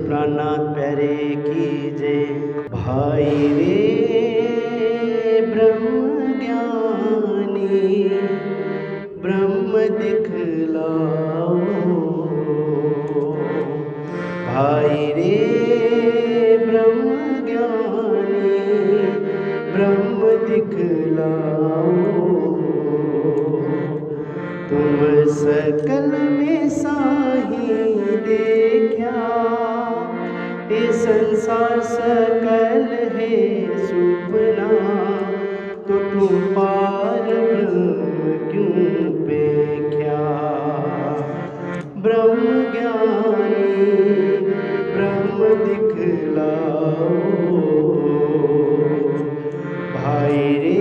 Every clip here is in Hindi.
प्राणनाथ प्यारे की जय। भाई रे ब्रह्म ज्ञानी ब्रह्म दिखलाओ, भाई रे ब्रह्म ज्ञानी ब्रह्म दिखलाओ। तुम सकल में साही देखा, ये संसार सकल है सुपना, तो तुम पार ब्रह्म क्यों पेख्या। ब्रह्म ज्ञानी ब्रह्म दिखलाओ, भाई रे।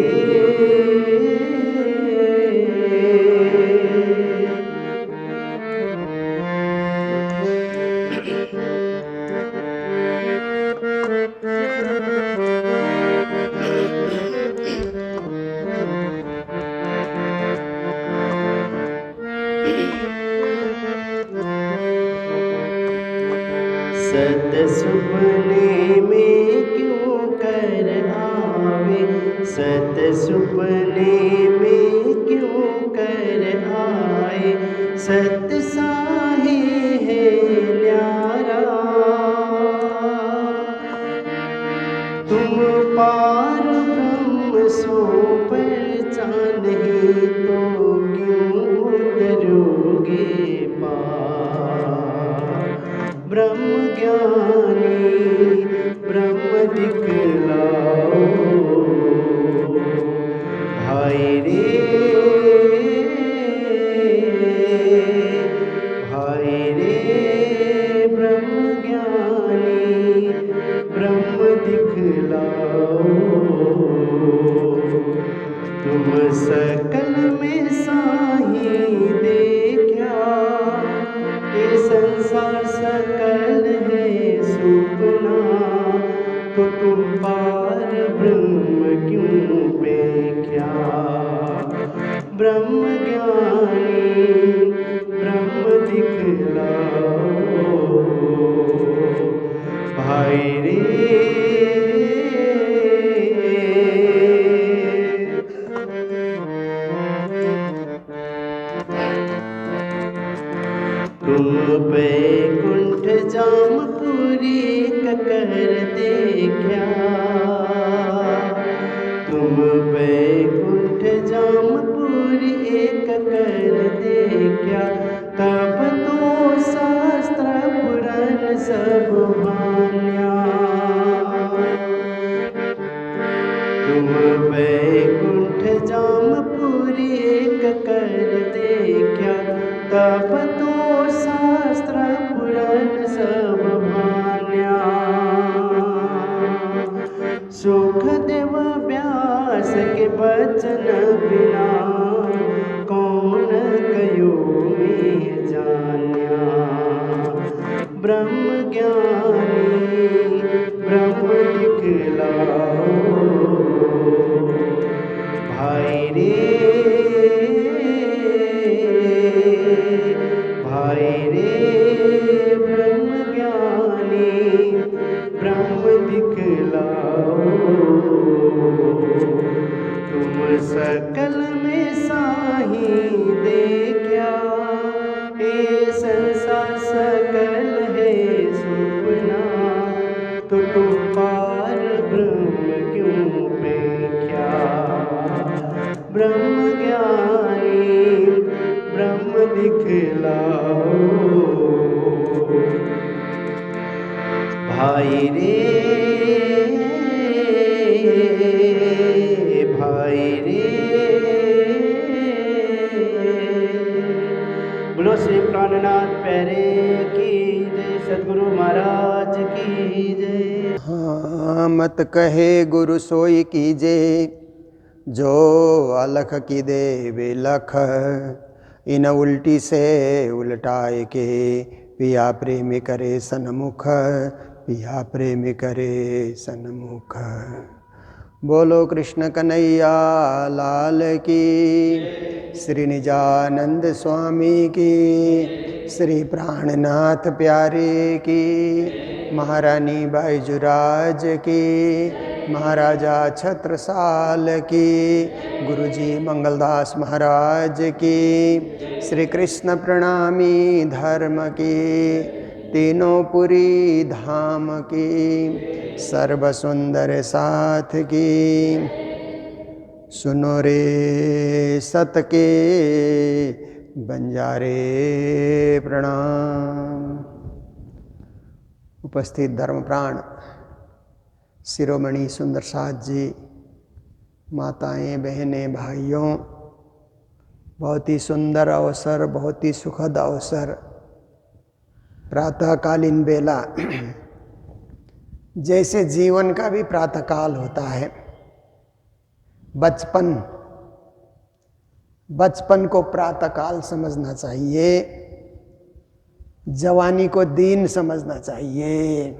सत सुपने में क्यों कर आवे, सत सुपने में क्यों कर आए। सत साही है न्यारा, तुम पार ब्रह्म सो पहचान नहीं, तो क्यों उतरोगे पार। ब्रह्म ज्ञानी ब्रह्म दिखलाओ, भाई रे। भाई रे ब्रह्म ज्ञानी ब्रह्म दिखलाओ। तुम सकल में साही देखा, ये संसार सकल है सुपना, तो तुम पार ब्रह्म क्यों पेख्या। ब्रह्म ज्ञानी ब्रह्म दिखलाओ, भाई रे। तुम बैकुंठ जामपुरी ककर देखा, तुम बैकुंठ जामपुरी ककर देखा। तब तो शास्त्र पुराण सब मान्या, तुम बैकुंठ जामपुरी ककर देखा। तब तो शास्त्र पुराण सब मान्या, सुखदेव व्यास के बचन बिना, कौन कयो में जान्या। ब्रह्म ज्ञानी ब्रह्म दिखलाओ, भाई रे। भाई रे ब्रह्म ज्ञानी ब्रह्म दिखलाओ। तुम सकल में साही देखा, ये संसार सकल है सुपना, तो तुम पार ब्रह्म क्यों पेख्या। ब्रह्म ज्ञानी ब्रह्म दिखलाओ, भाई रे। भाई रे। बोलो श्री प्राणनाथ प्यारे की जय, सद्गुरु महाराज की जय। हाँ, मत कहे गुरु सोई कीजे, जो अलख की दे वे लख। इन उल्टी से उल्टाए के, पिया प्रेम करे सन्मुख, पिया प्रेम करे सन्मुख। बोलो कृष्ण कन्हैया लाल की, श्री निजानंद स्वामी की। श्री प्राणनाथ प्यारे की, महारानी बाईजुराज की, महाराजा छत्रसाल की, गुरुजी मंगलदास महाराज की, श्री कृष्ण प्रणामी धर्म की, तीनों पुरी धाम की, सर्व सुंदर साथ की। सुनो रे सत के बंजारे प्रणाम। उपस्थित धर्मप्राण शिरोमणि सुंदर साथ जी, माताएं, बहनें, भाइयों, बहुत ही सुंदर अवसर, बहुत ही सुखद अवसर, प्रातःकालीन बेला। जैसे जीवन का भी प्रातःकाल होता है, बचपन को प्रातःकाल समझना चाहिए, जवानी को दिन समझना चाहिए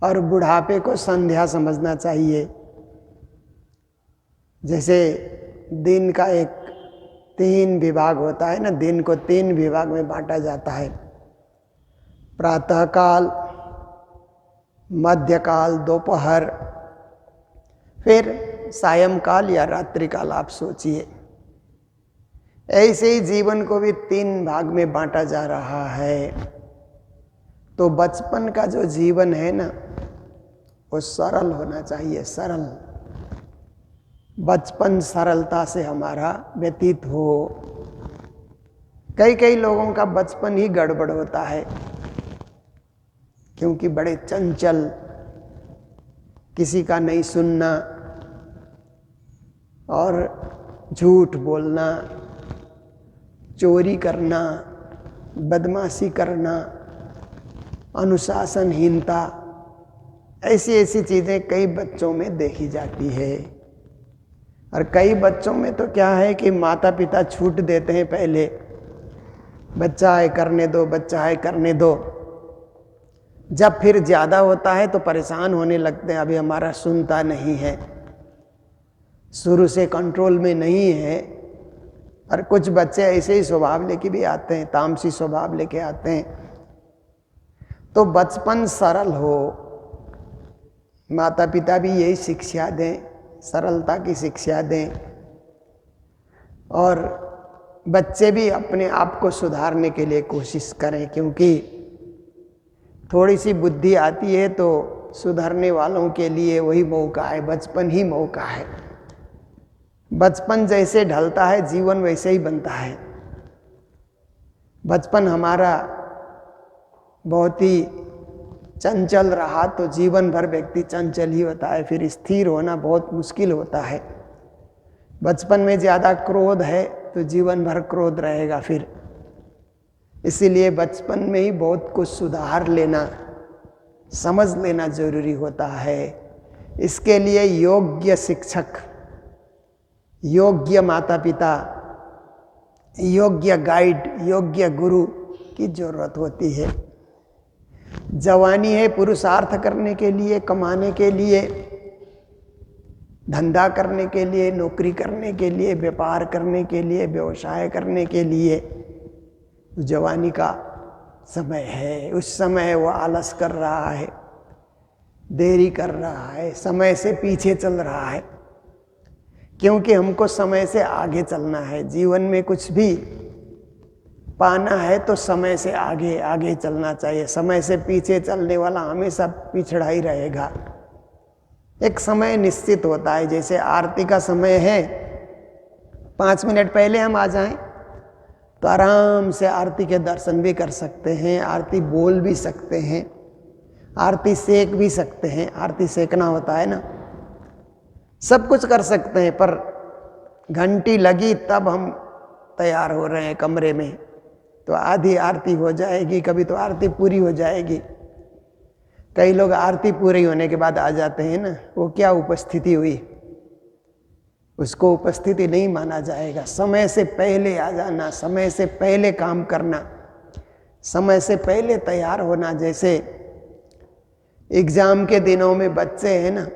और बुढ़ापे को संध्या समझना चाहिए। जैसे दिन का एक 3 विभाग होता है ना, दिन को 3 विभाग में बांटा जाता है, प्रातःकाल, मध्यकाल, दोपहर, फिर सायंकाल या रात्रिकाल। आप सोचिए, ऐसे ही जीवन को भी 3 भाग में बांटा जा रहा है। तो बचपन का जो जीवन है ना, वो सरल होना चाहिए, सरल। बचपन सरलता से हमारा व्यतीत हो। कई लोगों का बचपन ही गड़बड़ होता है, क्योंकि बड़े चंचल, किसी का नहीं सुनना और झूठ बोलना, चोरी करना, बदमाशी करना, अनुशासनहीनता, ऐसी चीज़ें कई बच्चों में देखी जाती है। और कई बच्चों में तो क्या है कि माता पिता छूट देते हैं पहले, बच्चा है करने दो, बच्चा है करने दो। जब फिर ज़्यादा होता है तो परेशान होने लगते हैं, अभी हमारा सुनता नहीं है, शुरू से कंट्रोल में नहीं है। और कुछ बच्चे ऐसे ही स्वभाव लेके भी आते हैं, तामसी स्वभाव लेके आते हैं। तो बचपन सरल हो, माता पिता भी यही शिक्षा दें, सरलता की शिक्षा दें, और बच्चे भी अपने आप को सुधारने के लिए कोशिश करें, क्योंकि थोड़ी सी बुद्धि आती है तो सुधरने वालों के लिए वही मौका है, बचपन ही मौका है। बचपन जैसे ढलता है, जीवन वैसे ही बनता है। बचपन हमारा बहुत ही चंचल रहा तो जीवन भर व्यक्ति चंचल ही होता है, फिर स्थिर होना बहुत मुश्किल होता है। बचपन में ज़्यादा क्रोध है तो जीवन भर क्रोध रहेगा फिर। इसीलिए बचपन में ही बहुत कुछ सुधार लेना, समझ लेना जरूरी होता है। इसके लिए योग्य शिक्षक, योग्य माता पिता, योग्य गाइड, योग्य गुरु की जरूरत होती है। जवानी है पुरुषार्थ करने के लिए, कमाने के लिए, धंधा करने के लिए, नौकरी करने के लिए, व्यापार करने के लिए, व्यवसाय करने के लिए। जवानी का समय है, उस समय वो आलस कर रहा है, देरी कर रहा है, समय से पीछे चल रहा है, क्योंकि हमको समय से आगे चलना है। जीवन में कुछ भी पाना है तो समय से आगे आगे चलना चाहिए। समय से पीछे चलने वाला हमेशा पिछड़ा ही रहेगा। एक समय निश्चित होता है, जैसे आरती का समय है, 5 मिनट पहले हम आ जाएं तो आराम से आरती के दर्शन भी कर सकते हैं, आरती बोल भी सकते हैं, आरती सेक भी सकते हैं। आरती सेकना होता है ना, सब कुछ कर सकते हैं। पर घंटी लगी तब हम तैयार हो रहे हैं कमरे में, तो आधी आरती हो जाएगी, कभी तो आरती पूरी हो जाएगी। कई लोग आरती पूरी होने के बाद आ जाते हैं ना, वो क्या उपस्थिति हुई, उसको उपस्थिति नहीं माना जाएगा। समय से पहले आ जाना, समय से पहले काम करना, समय से पहले तैयार होना। जैसे एग्जाम के दिनों में बच्चे हैं ना,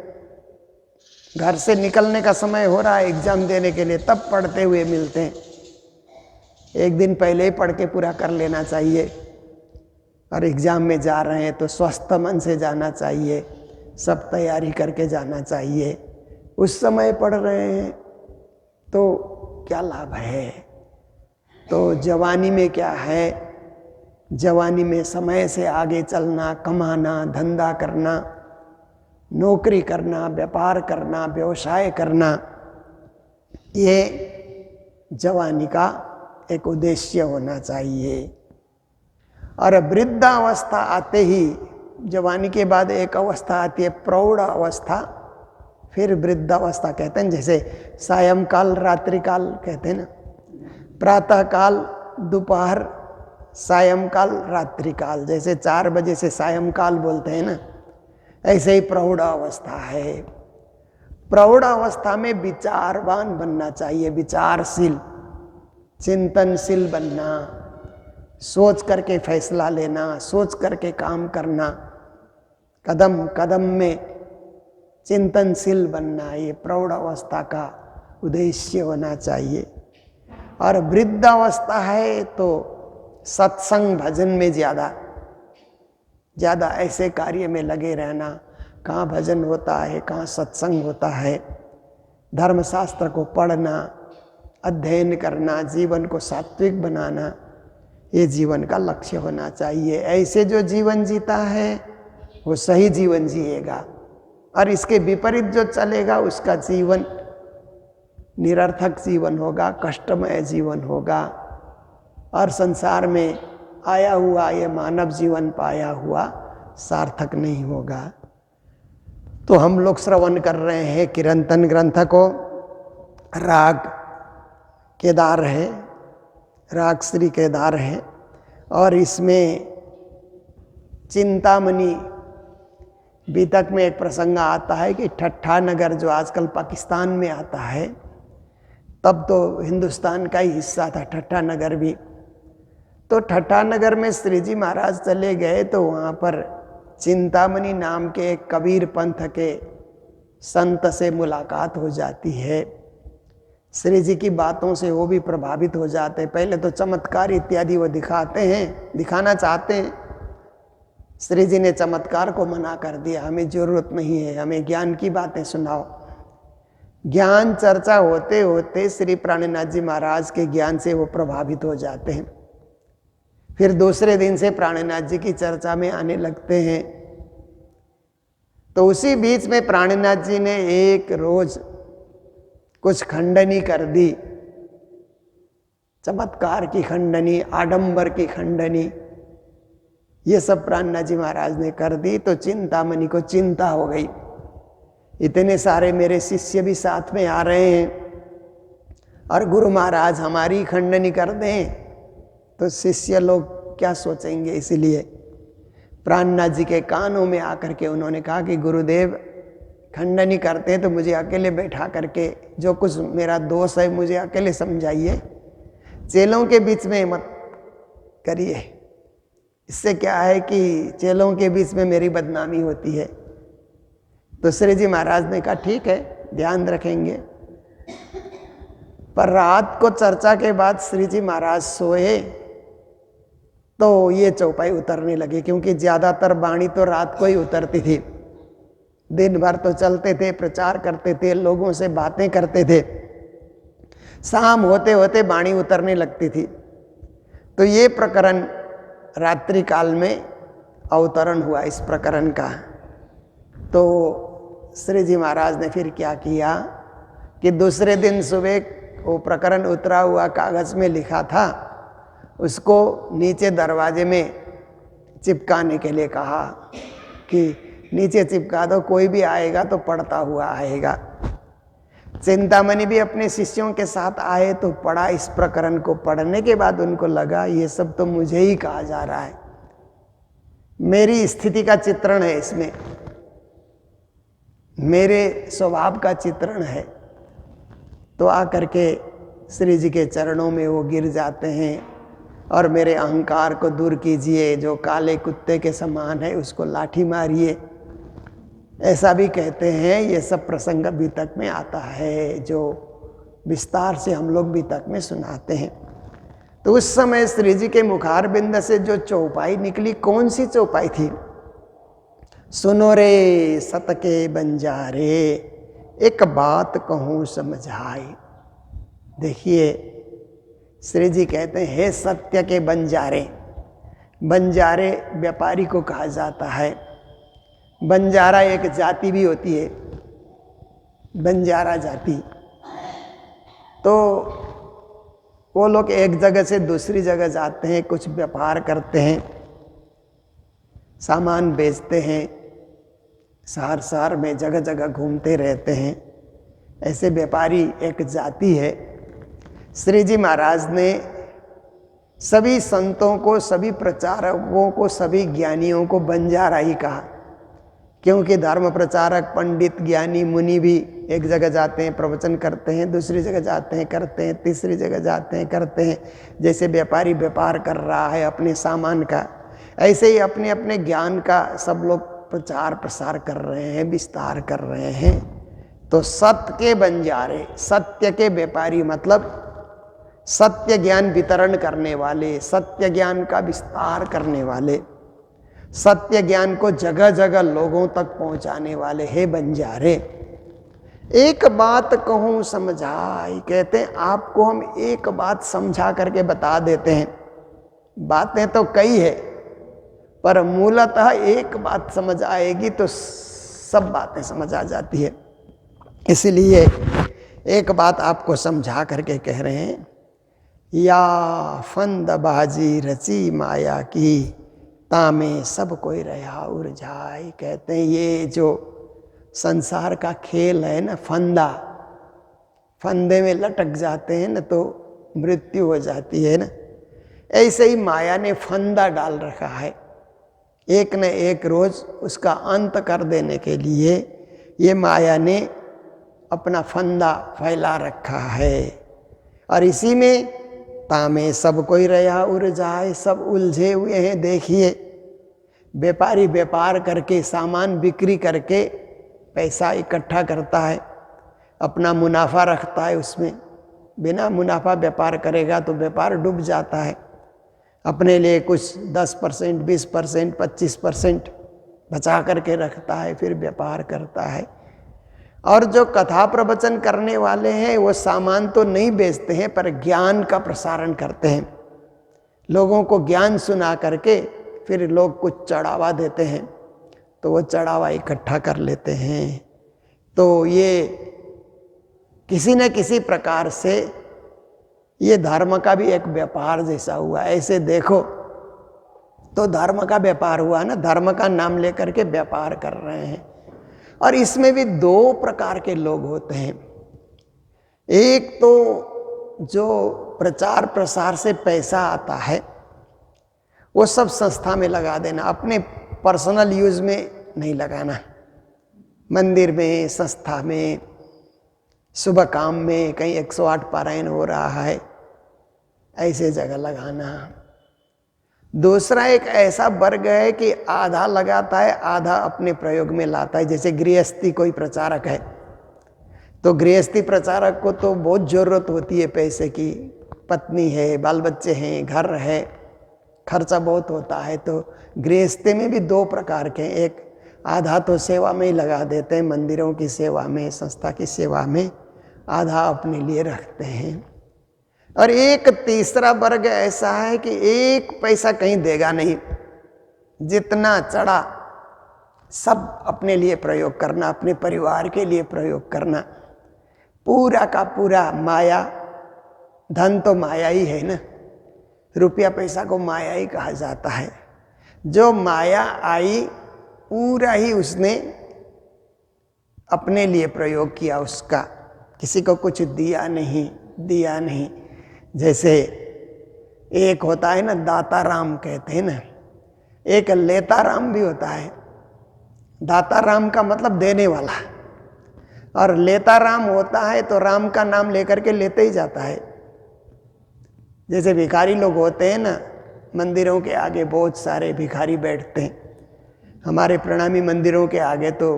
घर से निकलने का समय हो रहा है एग्जाम देने के लिए, तब पढ़ते हुए मिलते हैं। एक दिन पहले ही पढ़ के पूरा कर लेना चाहिए। और एग्ज़ाम में जा रहे हैं तो स्वस्थ मन से जाना चाहिए, सब तैयारी करके जाना चाहिए। उस समय पढ़ रहे हैं तो क्या लाभ है? तो जवानी में क्या है? जवानी में समय से आगे चलना, कमाना, धंधा करना, नौकरी करना, व्यापार करना, व्यवसाय करना, ये जवानी का एक उद्देश्य होना चाहिए। और वृद्धावस्था आते ही, जवानी के बाद एक अवस्था आती है प्रौढ़ अवस्था, फिर वृद्धावस्था कहते हैं। जैसे सायंकाल रात्रिकाल कहते हैं ना, प्रातः काल, दोपहर, सायंकाल, रात्रिकाल। जैसे 4 बजे से सायंकाल बोलते हैं ना, ऐसे ही प्रौढ़ अवस्था है। प्रौढ़ अवस्था में विचारवान बनना चाहिए, विचारशील, चिंतनशील बनना, सोच करके फैसला लेना, सोच करके काम करना, कदम कदम में चिंतनशील बनना, ये प्रौढ़ अवस्था का उद्देश्य होना चाहिए। और वृद्धावस्था है तो सत्संग भजन में ज़्यादा ऐसे कार्य में लगे रहना। कहाँ भजन होता है, कहाँ सत्संग होता है, धर्मशास्त्र को पढ़ना, अध्ययन करना, जीवन को सात्विक बनाना, ये जीवन का लक्ष्य होना चाहिए। ऐसे जो जीवन जीता है वो सही जीवन जिएगा, और इसके विपरीत जो चलेगा उसका जीवन निरर्थक जीवन होगा, कष्टमय जीवन होगा, और संसार में आया हुआ ये मानव जीवन पाया हुआ सार्थक नहीं होगा। तो हम लोग श्रवण कर रहे हैं कीर्तन ग्रंथ को। राग केदार है, राग श्री केदार है, और इसमें चिंतामणि बीतक में एक प्रसंग आता है कि ठट्ठा नगर, जो आजकल पाकिस्तान में आता है, तब तो हिंदुस्तान का ही हिस्सा था ठट्ठा नगर भी। तो ठट्ठा नगर में श्री जी महाराज चले गए तो वहाँ पर चिंतामणि नाम के एक कबीर पंथ के संत से मुलाकात हो जाती है। श्री जी की बातों से वो भी प्रभावित हो जाते हैं। पहले तो चमत्कार इत्यादि वो दिखाते हैं, दिखाना चाहते हैं। श्री जी ने चमत्कार को मना कर दिया, हमें जरूरत नहीं है, हमें ज्ञान की बातें सुनाओ। ज्ञान चर्चा होते होते श्री प्राणनाथ जी महाराज के ज्ञान से वो प्रभावित हो जाते हैं। फिर दूसरे दिन से प्राणनाथ जी की चर्चा में आने लगते हैं। तो उसी बीच में प्राणनाथ जी ने एक रोज कुछ खंडनी कर दी, चमत्कार की खंडनी, आडंबर की खंडनी, ये सब प्राणनाथ जी महाराज ने कर दी। तो चिंतामणि को चिंता हो गई, इतने सारे मेरे शिष्य भी साथ में आ रहे हैं और गुरु महाराज हमारी खंडनी कर दें तो शिष्य लोग क्या सोचेंगे। इसलिए प्राणनाथ जी के कानों में आकर के उन्होंने कहा कि गुरुदेव खंडनी करते हैं तो मुझे अकेले बैठा करके जो कुछ मेरा दोष है मुझे अकेले समझाइए, चेलों के बीच में मत करिए। इससे क्या है कि चेलों के बीच में मेरी बदनामी होती है। तो श्री जी महाराज ने कहा ठीक है, ध्यान रखेंगे। पर रात को चर्चा के बाद श्री जी महाराज सोए तो ये चौपाई उतरने लगी, क्योंकि ज़्यादातर वाणी तो रात को ही उतरती थी। दिन भर तो चलते थे, प्रचार करते थे, लोगों से बातें करते थे, शाम होते होते वाणी उतरने लगती थी। तो ये प्रकरण रात्रि काल में अवतरण हुआ इस प्रकरण का। तो श्री जी महाराज ने फिर क्या किया कि दूसरे दिन सुबह वो प्रकरण उतरा हुआ कागज में लिखा था, उसको नीचे दरवाजे में चिपकाने के लिए कहा कि नीचे चिपका दो, कोई भी आएगा तो पढ़ता हुआ आएगा। चिंतामणि भी अपने शिष्यों के साथ आए तो पढ़ा इस प्रकरण को। पढ़ने के बाद उनको लगा ये सब तो मुझे ही कहा जा रहा है, मेरी स्थिति का चित्रण है, इसमें मेरे स्वभाव का चित्रण है। तो आकर के श्री जी के चरणों में वो गिर जाते हैं और मेरे अहंकार को दूर कीजिए, जो काले कुत्ते के समान है उसको लाठी मारिए, ऐसा भी कहते हैं। ये सब प्रसंग बीतक में आता है जो विस्तार से हम लोग बीतक में सुनाते हैं। तो उस समय श्री जी के मुखारबिंद से जो चौपाई निकली, कौन सी चौपाई थी? सुनो रे सत के बंजारे, एक बात कहूँ समझाई। देखिए श्री जी कहते हैं, हे सत्य के बंजारे। बंजारे व्यापारी को कहा जाता है। बंजारा एक जाति भी होती है, बंजारा जाति। तो वो लोग एक जगह से दूसरी जगह जाते हैं, कुछ व्यापार करते हैं, सामान बेचते हैं, शहर शहर में जगह जगह घूमते रहते हैं। ऐसे व्यापारी एक जाति है। श्री जी महाराज ने सभी संतों को, सभी प्रचारकों को, सभी ज्ञानियों को बंजारा ही कहा, क्योंकि धर्म प्रचारक, पंडित, ज्ञानी, मुनि भी एक जगह जाते हैं, प्रवचन करते हैं, दूसरी जगह जाते हैं, करते हैं, तीसरी जगह जाते हैं, करते हैं। जैसे व्यापारी व्यापार कर रहा है अपने सामान का, ऐसे ही अपने अपने ज्ञान का सब लोग प्रचार प्रसार कर रहे हैं, विस्तार कर रहे हैं। तो सत्य के बंजारे, सत्य के व्यापारी मतलब सत्य ज्ञान वितरण करने वाले, सत्य ज्ञान का विस्तार करने वाले, सत्य ज्ञान को जगह जगह लोगों तक पहुंचाने वाले हे बंजारे। एक बात कहूं समझाई, कहते हैं आपको हम एक बात समझा करके बता देते हैं। बातें तो कई है, पर मूलतः एक बात समझ आएगी तो सब बातें समझ आ जाती है। इसलिए एक बात आपको समझा करके कह रहे हैं, या फंदबाजी रची माया की, तामे सब कोई रहा उलझाई। कहते हैं ये जो संसार का खेल है ना, फंदा, फंदे में लटक जाते हैं ना तो मृत्यु हो जाती है ना, ऐसे ही माया ने फंदा डाल रखा है। एक न एक रोज उसका अंत कर देने के लिए ये माया ने अपना फंदा फैला रखा है। और इसी में तामे सब कोई रहा उलझाए, सब उलझे हुए हैं। देखिए व्यापारी व्यापार करके, सामान बिक्री करके पैसा इकट्ठा करता है, अपना मुनाफा रखता है उसमें। बिना मुनाफा व्यापार करेगा तो व्यापार डूब जाता है। अपने लिए कुछ 10%, 20%, 25% बचा करके रखता है, फिर व्यापार करता है। और जो कथा प्रवचन करने वाले हैं वो सामान तो नहीं बेचते हैं, पर ज्ञान का प्रसारण करते हैं। लोगों को ज्ञान सुना करके फिर लोग कुछ चढ़ावा देते हैं, तो वो चढ़ावा इकट्ठा कर लेते हैं। तो ये किसी न किसी प्रकार से ये धर्म का भी एक व्यापार जैसा हुआ। ऐसे देखो तो धर्म का व्यापार हुआ ना, धर्म का नाम लेकर के व्यापार कर रहे हैं। और इसमें भी दो प्रकार के लोग होते हैं। एक तो जो प्रचार प्रसार से पैसा आता है वो सब संस्था में लगा देना, अपने पर्सनल यूज में नहीं लगाना। मंदिर में, संस्था में, शुभ काम में, कहीं 108 पारायण हो रहा है, ऐसे जगह लगाना। दूसरा एक ऐसा वर्ग है कि आधा लगाता है, आधा अपने प्रयोग में लाता है। जैसे गृहस्थी कोई प्रचारक है तो गृहस्थी प्रचारक को तो बहुत ज़रूरत होती है पैसे की, पत्नी है, बाल बच्चे हैं, घर है, खर्चा बहुत होता है। तो गृहस्थी में भी दो प्रकार के, एक आधा तो सेवा में ही लगा देते हैं, मंदिरों की सेवा में, संस्था की सेवा में, आधा अपने लिए रखते हैं। और एक तीसरा वर्ग ऐसा है कि एक पैसा कहीं देगा नहीं, जितना चढ़ा सब अपने लिए प्रयोग करना, अपने परिवार के लिए प्रयोग करना। पूरा का पूरा माया, धन तो माया ही है ना, रुपया पैसा को माया ही कहा जाता है। जो माया आई पूरा ही उसने अपने लिए प्रयोग किया, उसका किसी को कुछ दिया नहीं। जैसे एक होता है ना दाता राम कहते हैं ना, एक लेता राम भी होता है। दाता राम का मतलब देने वाला, और लेता राम होता है तो राम का नाम लेकर के लेते ही जाता है। जैसे भिखारी लोग होते हैं ना, मंदिरों के आगे बहुत सारे भिखारी बैठते हैं। हमारे प्रणामी मंदिरों के आगे तो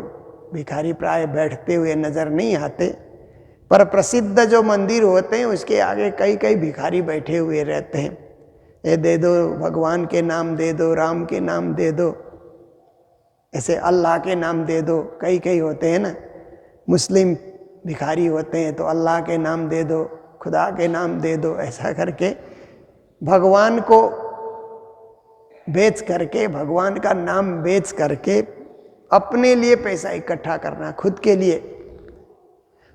भिखारी प्राय बैठते हुए नजर नहीं आते, पर प्रसिद्ध जो मंदिर होते हैं उसके आगे कई कई भिखारी बैठे हुए रहते हैं। ये दे दो, भगवान के नाम दे दो, राम के नाम दे दो, ऐसे अल्लाह के नाम दे दो। कई कई होते हैं ना, मुस्लिम भिखारी होते हैं तो अल्लाह के नाम दे दो, खुदा के नाम दे दो, ऐसा करके भगवान को बेच करके, भगवान का नाम बेच करके अपने लिए पैसा इकट्ठा करना, खुद के लिए।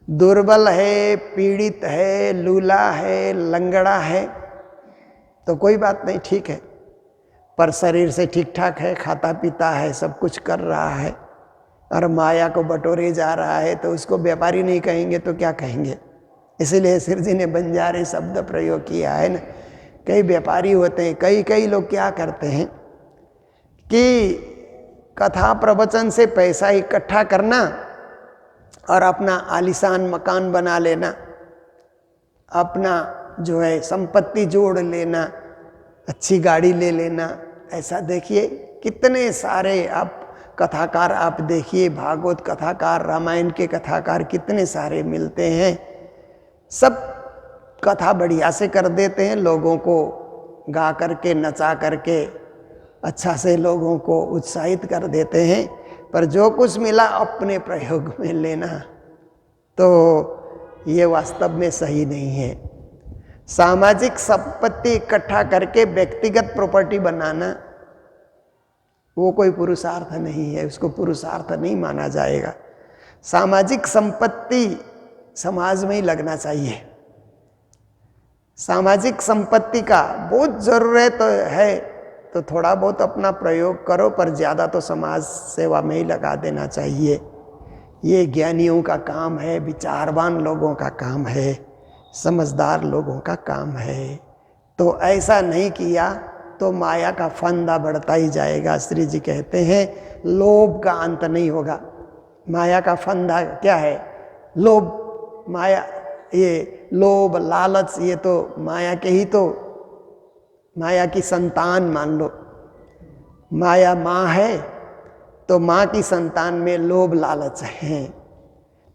दुर्बल है, पीड़ित है, लूला है, लंगड़ा है तो कोई बात नहीं, ठीक है, पर शरीर से ठीक ठाक है, खाता पीता है, सब कुछ कर रहा है और माया को बटोरे जा रहा है, तो उसको व्यापारी नहीं कहेंगे तो क्या कहेंगे। इसीलिए सिर जी ने बंजारे शब्द प्रयोग किया है ना। कई व्यापारी होते हैं, कई लोग क्या करते हैं कि कथा प्रवचन से पैसा इकट्ठा करना और अपना आलीशान मकान बना लेना, अपना जो है संपत्ति जोड़ लेना, अच्छी गाड़ी ले लेना। ऐसा देखिए कितने सारे आप कथाकार आप देखिए, भागवत कथाकार, रामायण के कथाकार कितने सारे मिलते हैं। सब कथा बढ़िया से कर देते हैं, लोगों को गा करके नचा करके अच्छा से लोगों को उत्साहित कर देते हैं, पर जो कुछ मिला अपने प्रयोग में लेना तो ये वास्तव में सही नहीं है। सामाजिक संपत्ति इकट्ठा करके व्यक्तिगत प्रॉपर्टी बनाना वो कोई पुरुषार्थ नहीं है, उसको पुरुषार्थ नहीं माना जाएगा। सामाजिक संपत्ति समाज में ही लगना चाहिए। सामाजिक संपत्ति का बहुत जरूरत है तो थोड़ा बहुत अपना प्रयोग करो, पर ज़्यादा तो समाज सेवा में ही लगा देना चाहिए। ये ज्ञानियों का काम है, विचारवान लोगों का काम है, समझदार लोगों का काम है। तो ऐसा नहीं किया तो माया का फंदा बढ़ता ही जाएगा। श्री जी कहते हैं लोभ का अंत नहीं होगा। माया का फंदा क्या है? लोभ, माया, ये लोभ लालच, ये तो माया के ही तो, माया की संतान मान लो। माया माँ है तो माँ की संतान में लोभ लालच है,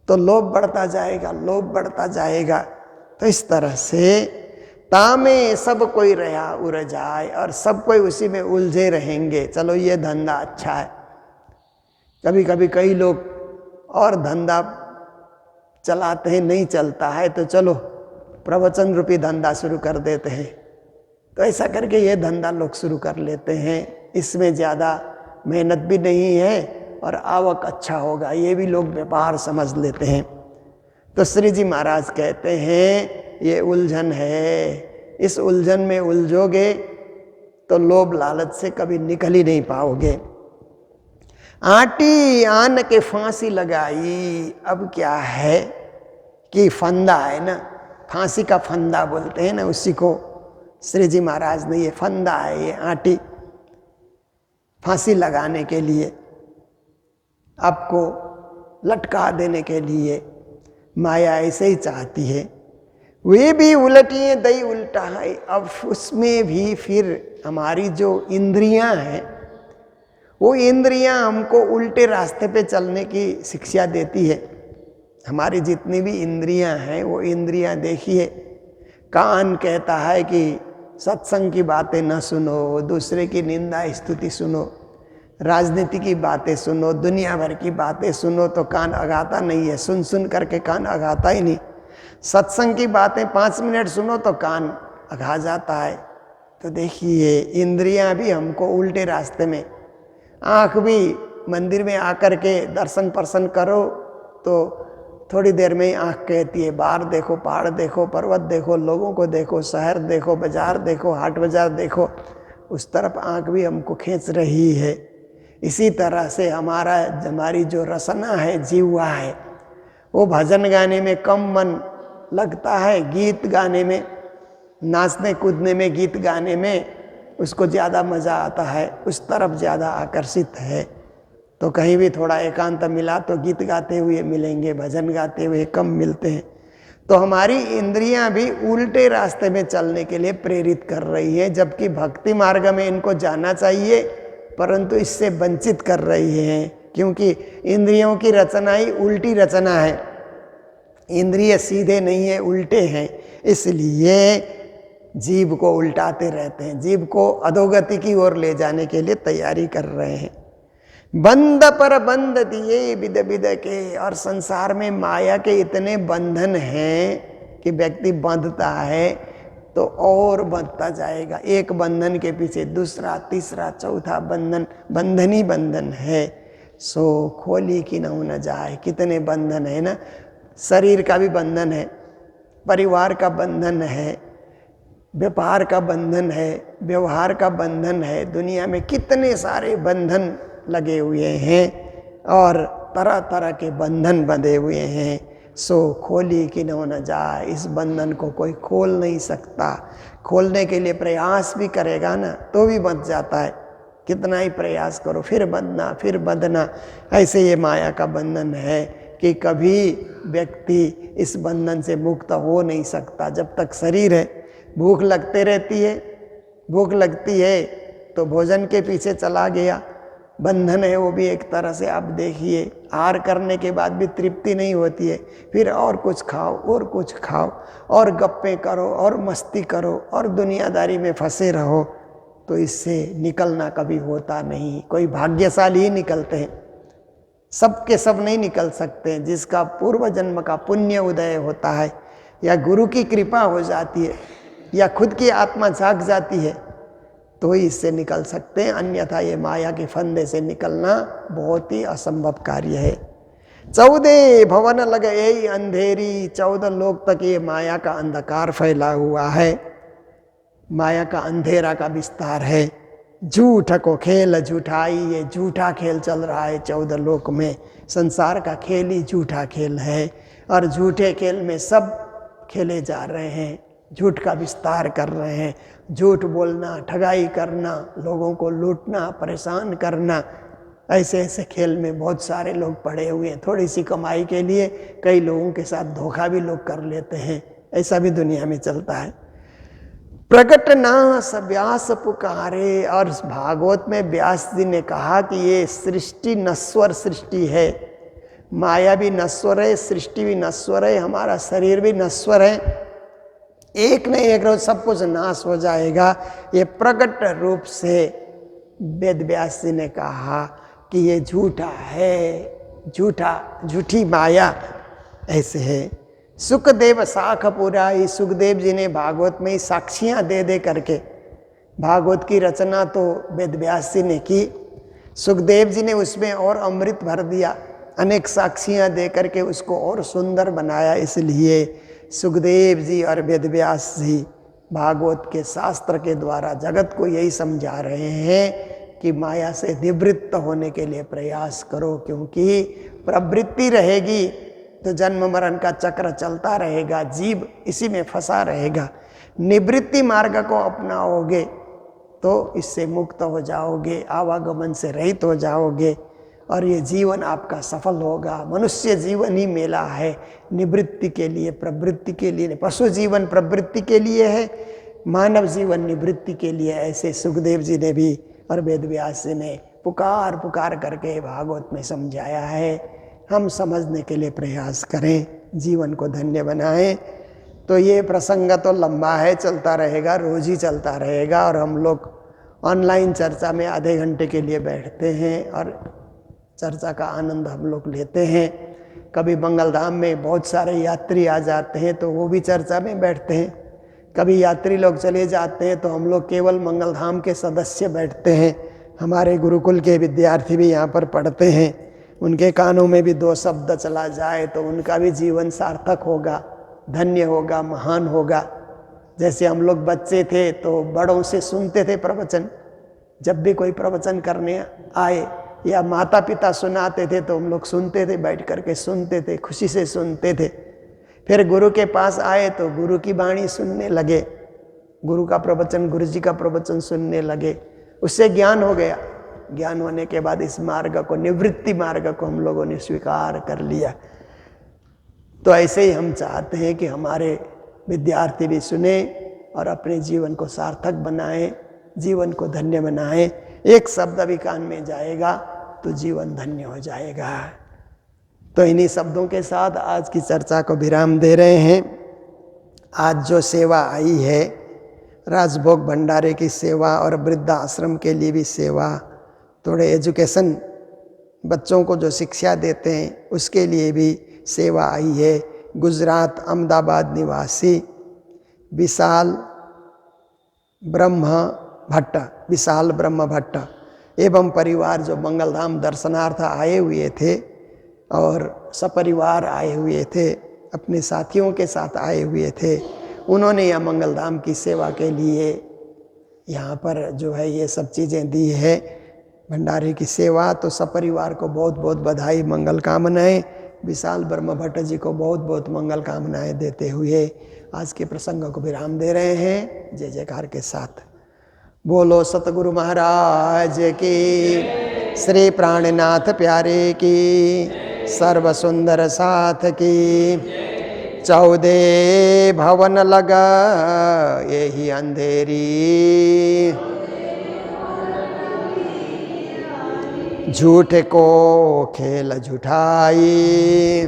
तो लोभ बढ़ता जाएगा, लोभ बढ़ता जाएगा। तो इस तरह से तामे सब कोई रहा उड़ जाए, और सब कोई उसी में उलझे रहेंगे। चलो ये धंधा अच्छा है। कभी कभी कई लोग और धंधा चलाते हैं, नहीं चलता है तो चलो प्रवचन रूपी धंधा शुरू कर देते हैं। तो ऐसा करके ये धंधा लोग शुरू कर लेते हैं। इसमें ज़्यादा मेहनत भी नहीं है और आवक अच्छा होगा, ये भी लोग व्यापार समझ लेते हैं। तो श्री जी महाराज कहते हैं ये उलझन है, इस उलझन में उलझोगे तो लोभ लालच से कभी निकल ही नहीं पाओगे। आटी आन के फांसी लगाई। अब क्या है कि फंदा है ना, फांसी का फंदा बोलते हैं ना, उसी को श्री जी महाराज ने, ये फंदा है, ये आटी फांसी लगाने के लिए, आपको लटका देने के लिए माया ऐसे ही चाहती है। वे भी उलटिए दई उल्टा है। अब उसमें भी फिर हमारी जो इंद्रियां हैं, वो इंद्रियां हमको उल्टे रास्ते पे चलने की शिक्षा देती है। हमारी जितनी भी इंद्रियां हैं वो इंद्रियां देखिए, कान कहता है कि सत्संग की बातें न सुनो, दूसरे की निंदा स्तुति सुनो, राजनीति की बातें सुनो, दुनिया भर की बातें सुनो तो कान अगाता नहीं है, सुन सुन करके कान अगाता ही नहीं। सत्संग की बातें 5 मिनट सुनो तो कान अघा जाता है। तो देखिए इंद्रियां भी हमको उल्टे रास्ते में, आँख भी मंदिर में आकर के दर्शन पर्शन करो तो थोड़ी देर में ही आँख कहती है बाहर देखो, पहाड़ देखो, पर्वत देखो, लोगों को देखो, शहर देखो, बाजार देखो, हाट बाजार देखो, उस तरफ आँख भी हमको खींच रही है। इसी तरह से हमारी जो रसना है, जीवा है, वो भजन गाने में कम मन लगता है, गीत गाने में, नाचने कूदने में, गीत गाने में उसको ज़्यादा मज़ा आता है, उस तरफ ज़्यादा आकर्षित है। तो कहीं भी थोड़ा एकांत मिला तो गीत गाते हुए मिलेंगे, भजन गाते हुए कम मिलते हैं। तो हमारी इंद्रियां भी उल्टे रास्ते में चलने के लिए प्रेरित कर रही है, जबकि भक्ति मार्ग में इनको जाना चाहिए, परंतु इससे वंचित कर रही हैं, क्योंकि इंद्रियों की रचना ही उल्टी रचना है। इंद्रिय सीधे नहीं है, उल्टे हैं। इसलिए जीव को उल्टाते रहते हैं, जीव को अधोगति की ओर ले जाने के लिए तैयारी कर रहे हैं। बंध पर बंध दिए बिद बिद के, और संसार में माया के इतने बंधन हैं कि व्यक्ति बंधता है तो और बंधता जाएगा। एक बंधन के पीछे दूसरा, तीसरा, चौथा बंधन, बंधन ही बंधन है। सो खोली कि न जाए, कितने बंधन है ना। शरीर का भी बंधन है, परिवार का बंधन है, व्यापार का बंधन है, व्यवहार का बंधन है। दुनिया में कितने सारे बंधन लगे हुए हैं और तरह तरह के बंधन बंधे हुए हैं। सो खोली कि न जाए, इस बंधन को कोई खोल नहीं सकता। खोलने के लिए प्रयास भी करेगा ना तो भी बंध जाता है। कितना ही प्रयास करो फिर बंधना, फिर बंधना। ऐसे ये माया का बंधन है कि कभी व्यक्ति इस बंधन से मुक्त हो नहीं सकता। जब तक शरीर है, भूख लगते रहती है, भूख लगती है तो भोजन के पीछे चला गया, बंधन है वो भी एक तरह से। आप देखिए, आहार करने के बाद भी तृप्ति नहीं होती है, फिर और कुछ खाओ और कुछ खाओ और गप्पें करो और मस्ती करो और दुनियादारी में फंसे रहो, तो इससे निकलना कभी होता नहीं। कोई भाग्यशाली ही निकलते हैं, सब के सब नहीं निकल सकते। जिसका पूर्व जन्म का पुण्य उदय होता है, या गुरु की कृपा हो जाती है, या खुद की आत्मा जाग जाती है, तो ही इससे निकल सकते हैं। अन्यथा ये माया के फंदे से निकलना बहुत ही असंभव कार्य है। 14 भवन लगे अंधेरी, 14 लोक तक ये माया का अंधकार फैला हुआ है, माया का अंधेरा का विस्तार है। झूठ को खेल झूठाई, ये झूठा खेल चल रहा है 14 लोक में। संसार का खेल ही झूठा खेल है, और झूठे खेल में सब खेले जा रहे हैं, झूठ का विस्तार कर रहे हैं। झूठ बोलना, ठगाई करना, लोगों को लूटना, परेशान करना, ऐसे ऐसे खेल में बहुत सारे लोग पड़े हुए हैं। थोड़ी सी कमाई के लिए कई लोगों के साथ धोखा भी लोग कर लेते हैं, ऐसा भी दुनिया में चलता है। प्रकट नास व्यास पुकारे, और भागवत में व्यास जी ने कहा कि ये सृष्टि नश्वर सृष्टि है, माया भी नश्वर है, सृष्टि भी नश्वर है, हमारा शरीर भी नश्वर है, एक न एक रोज सब कुछ नाश हो जाएगा। ये प्रकट रूप से वेद व्यास जी ने कहा कि ये झूठा है, झूठी माया ऐसे है। सुखदेव साख पुराई, सुखदेव जी ने भागवत में साक्षियां दे दे करके, भागवत की रचना तो वेद व्यास जी ने की, सुखदेव जी ने उसमें और अमृत भर दिया, अनेक साक्षियां दे करके उसको और सुंदर बनाया। इसलिए सुखदेव जी और वेद व्यास जी भागवत के शास्त्र के द्वारा जगत को यही समझा रहे हैं कि माया से निवृत्त होने के लिए प्रयास करो, क्योंकि प्रवृत्ति रहेगी तो जन्म मरण का चक्र चलता रहेगा, जीव इसी में फंसा रहेगा। निवृत्ति मार्ग को अपनाओगे तो इससे मुक्त हो जाओगे, आवागमन से रहित हो जाओगे, और ये जीवन आपका सफल होगा। मनुष्य जीवन ही मेला है, निवृत्ति के लिए, प्रवृत्ति के लिए। पशु जीवन प्रवृत्ति के लिए है, मानव जीवन निवृत्ति के लिए। ऐसे सुखदेव जी ने भी और वेद व्यास जी ने पुकार पुकार करके भागवत में समझाया है। हम समझने के लिए प्रयास करें, जीवन को धन्य बनाएं। तो ये प्रसंग तो लंबा है, चलता रहेगा, रोज ही चलता रहेगा। और हम लोग ऑनलाइन चर्चा में आधे घंटे के लिए बैठते हैं और चर्चा का आनंद हम लोग लेते हैं। कभी मंगलधाम में बहुत सारे यात्री आ जाते हैं तो वो भी चर्चा में बैठते हैं। कभी यात्री लोग चले जाते हैं तो हम लोग केवल मंगलधाम के सदस्य बैठते हैं। हमारे गुरुकुल के विद्यार्थी भी यहाँ पर पढ़ते हैं, उनके कानों में भी 2 शब्द चला जाए तो उनका भी जीवन सार्थक होगा, धन्य होगा, महान होगा। जैसे हम लोग बच्चे थे तो बड़ों से सुनते थे प्रवचन, जब भी कोई प्रवचन करने आए या माता पिता सुनाते थे तो हम लोग सुनते थे, बैठ करके सुनते थे, खुशी से सुनते थे। फिर गुरु के पास आए तो गुरु की वाणी सुनने लगे, गुरु का प्रवचन, गुरु जी का प्रवचन सुनने लगे, उससे ज्ञान हो गया। ज्ञान होने के बाद इस मार्ग को, निवृत्ति मार्ग को हम लोगों ने स्वीकार कर लिया। तो ऐसे ही हम चाहते हैं कि हमारे विद्यार्थी भी सुने और अपने जीवन को सार्थक बनाएं, जीवन को धन्य बनाएं। एक शब्द भी कान में जाएगा तो जीवन धन्य हो जाएगा। तो इन्हीं शब्दों के साथ आज की चर्चा को विराम दे रहे हैं। आज जो सेवा आई है राजभोग भंडारे की सेवा और वृद्धाश्रम के लिए भी सेवा, थोड़े एजुकेशन बच्चों को जो शिक्षा देते हैं उसके लिए भी सेवा आई है। गुजरात अहमदाबाद निवासी विशाल ब्रह्म भट्ट एवं परिवार जो मंगलधाम दर्शनार्थ आए हुए थे और सपरिवार आए हुए थे, अपने साथियों के साथ आए हुए थे, उन्होंने यह मंगलधाम की सेवा के लिए यहाँ पर जो है ये सब चीज़ें दी है, भंडारे की सेवा। तो सपरिवार को बहुत बहुत बधाई, मंगल कामनाएं। विशाल ब्रह्म भट्ट जी को बहुत बहुत मंगल कामनाएं देते हुए आज के प्रसंग को विराम दे रहे हैं जय जयकार के साथ। बोलो सतगुरु महाराज की, श्री प्राणनाथ प्यारे की, सर्व सुंदर साथ की। 14 भवन लगा यही अंधेरी, झूठ को खेल झूठाई।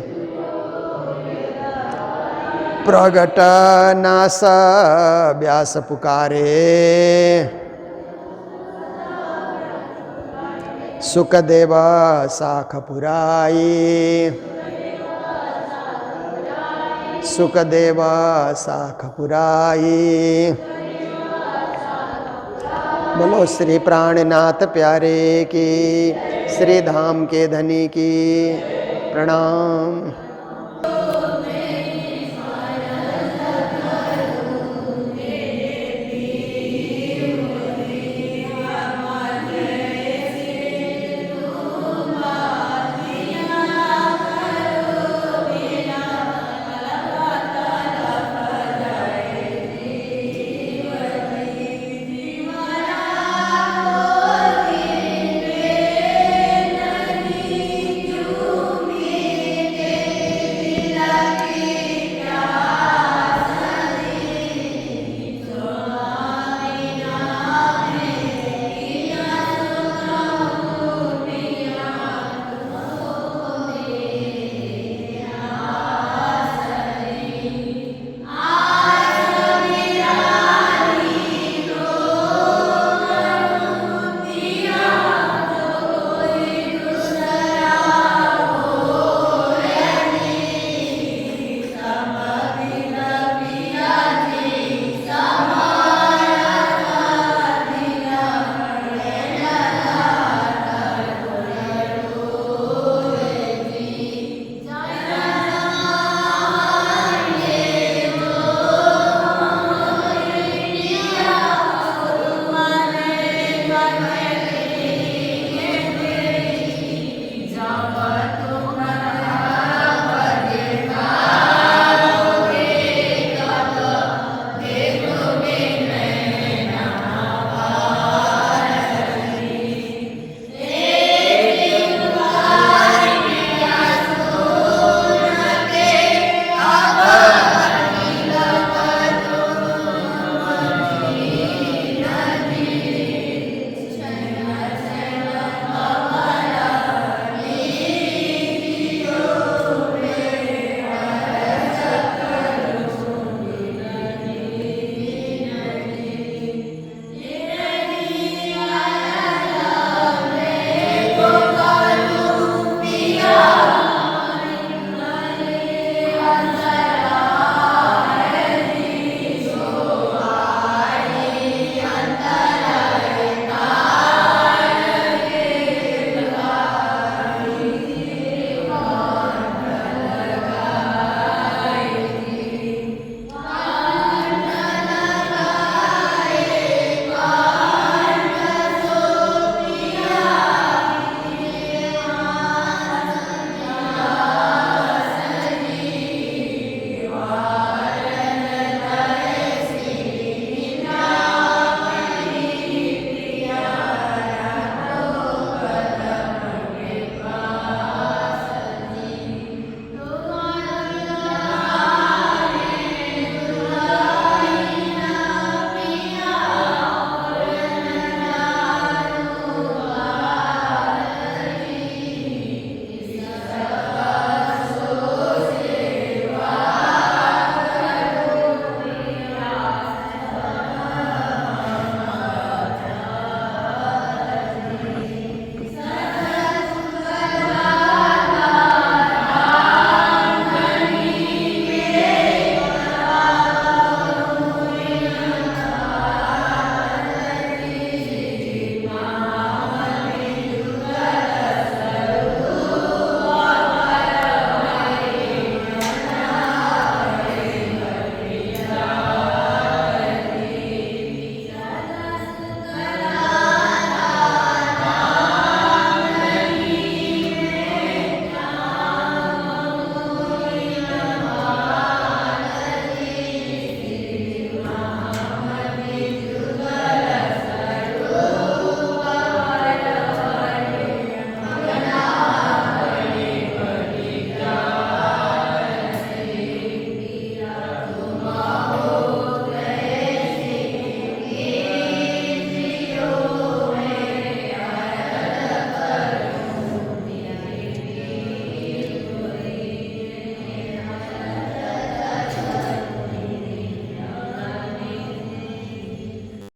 प्रगट नास व्यास पुकारे, सुखदेव साख पुराई। सुखदेव साख पुराई। बोलो श्री प्राणनाथ प्यारे की, श्री धाम के धनी की। प्रणाम।